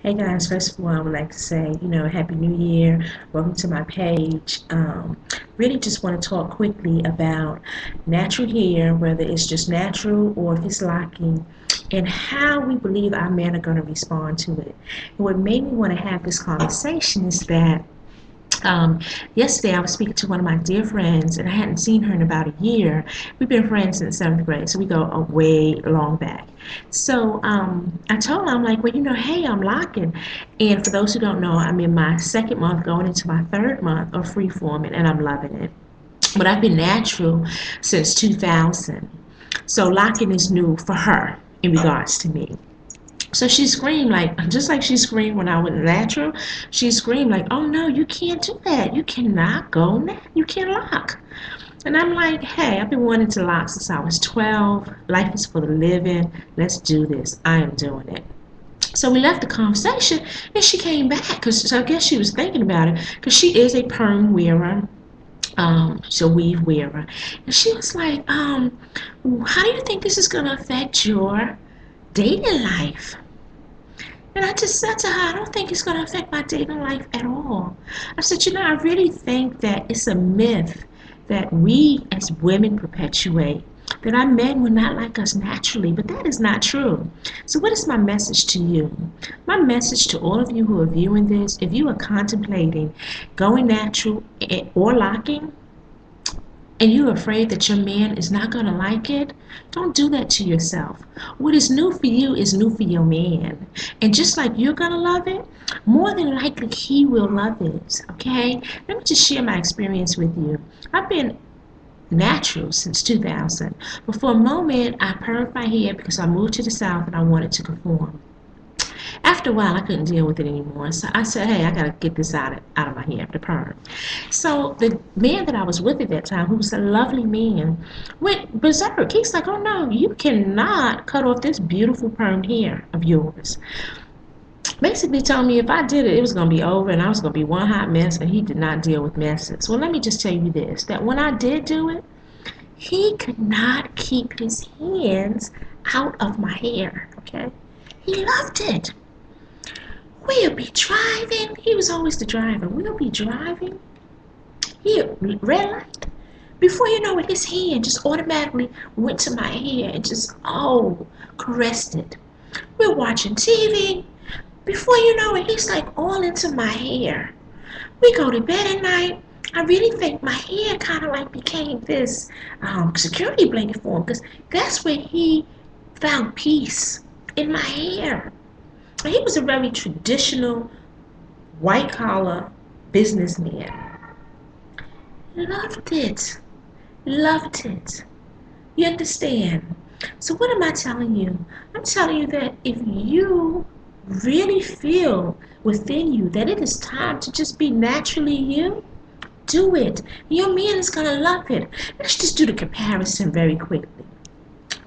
Hey guys, first of all, I would like to say, Happy New Year. Welcome to my page. Really just want to talk quickly about natural hair, whether it's just natural or if it's locking, and how we believe our men are going to respond to it. And what made me want to have this conversation is that um, yesterday I was speaking to one of my dear friends, and I hadn't seen her in about a year. We've been friends since seventh grade, so we go a way long back. So I told her, I'm like, well, hey, I'm locking. And for those who don't know, I'm in my second month, going into my third month of free forming, and I'm loving it. But I've been natural since 2000. So locking is new for her in regards to me. So she screamed like, just like she screamed when I went natural, she screamed like, oh no, you can't do that. You cannot go you can't lock. And I'm like, hey, I've been wanting to lock since I was 12. Life is for the living. Let's do this. I am doing it. So we left the conversation and she came back because I guess she was thinking about it because she is a perm wearer. She's a weave wearer. And she was like, how do you think this is going to affect your dating life? And I just said to her, I don't think it's going to affect my dating life at all. I said, I really think that it's a myth that we as women perpetuate, that our men will not like us naturally, but that is not true. So, what is my message to you? My message to all of you who are viewing this, if you are contemplating going natural or locking, and you're afraid that your man is not going to like it, don't do that to yourself. What is new for you is new for your man. And just like you're going to love it, more than likely he will love it. Okay? Let me just share my experience with you. I've been natural since 2000. But for a moment, I permed my hair because I moved to the South and I wanted to conform. After a while, I couldn't deal with it anymore. So I said, hey, I got to get this out of my hair, the perm. So the man that I was with at that time, who was a lovely man, went berserk. He's like, oh no, you cannot cut off this beautiful permed hair of yours. Basically told me if I did it, it was going to be over and I was going to be one hot mess, and he did not deal with messes. Well, let me just tell you this, that when I did do it, he could not keep his hands out of my hair, okay? He loved it. We'll be driving. He was always the driver. We'll be driving. He red light. Before you know it, his hand just automatically went to my hair and just, caressed it. We're watching TV. Before you know it, he's like all into my hair. We go to bed at night. I really think my hair kind of like became this security blanket for him because that's where he found peace, in my hair. He was a very traditional, white collar businessman. Loved it. Loved it. You understand? So, what am I telling you? I'm telling you that if you really feel within you that it is time to just be naturally you, do it. Your man is going to love it. Let's just do the comparison very quickly.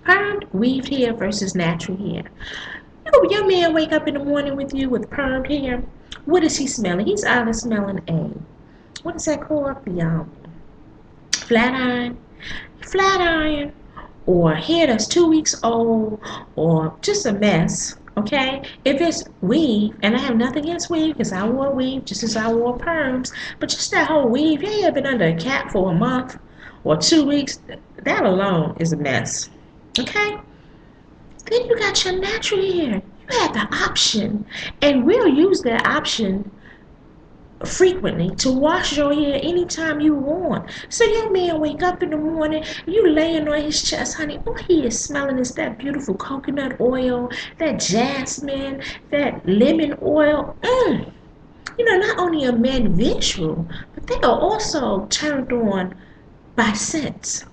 Permed weaved hair versus natural hair. Your man wake up in the morning with you with permed hair. What is he smelling? He's either smelling what is that called? The flat iron, flat iron, or hair that's 2 weeks old, or just a mess. Okay, if it's weave, and I have nothing against weave because I wore weave just as I wore perms, but just that whole weave, yeah, you've been under a cap for a month or 2 weeks, that alone is a mess. Okay, then you got your natural hair. You have the option, and we'll use that option frequently to wash your hair anytime you want. So your man wake up in the morning, you laying on his chest, honey, all he is smelling is that beautiful coconut oil, that jasmine, that lemon oil. Not only are men visual, but they are also turned on by scents.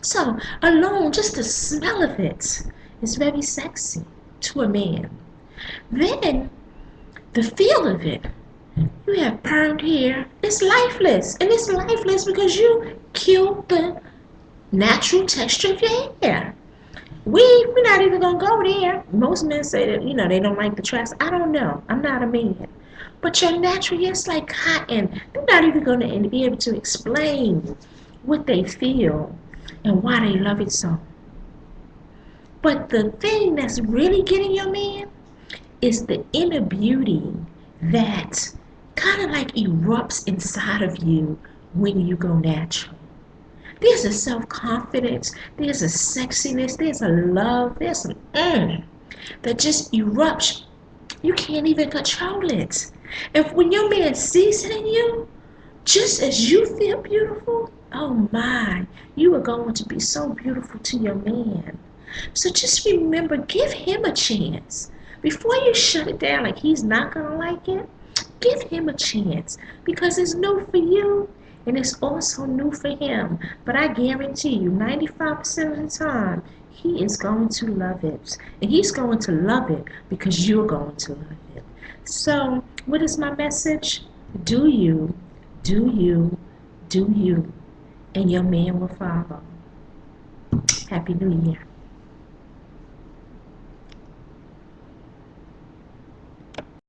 So alone, just the smell of it is very sexy to a man. Then the feel of it. You have permed hair. It's lifeless. And it's lifeless because you killed the natural texture of your hair. We're not even going to go there. Most men say that, they don't like the tracks. I don't know. I'm not a man. But your natural hair is like cotton. They're not even going to be able to explain what they feel and why they love it so. But the thing that's really getting your man It's the inner beauty that kind of like erupts inside of you when you go natural. There's a self-confidence, there's a sexiness, there's a love, there's some that just erupts. You can't even control it. And when your man sees it in you, just as you feel beautiful, oh my, you are going to be so beautiful to your man. So just remember, give him a chance. Before you shut it down like he's not going to like it, give him a chance because it's new for you and it's also new for him. But I guarantee you, 95% of the time, he is going to love it. And he's going to love it because you're going to love it. So, what is my message? Do you, do you, do you, and your man will follow. Happy New Year.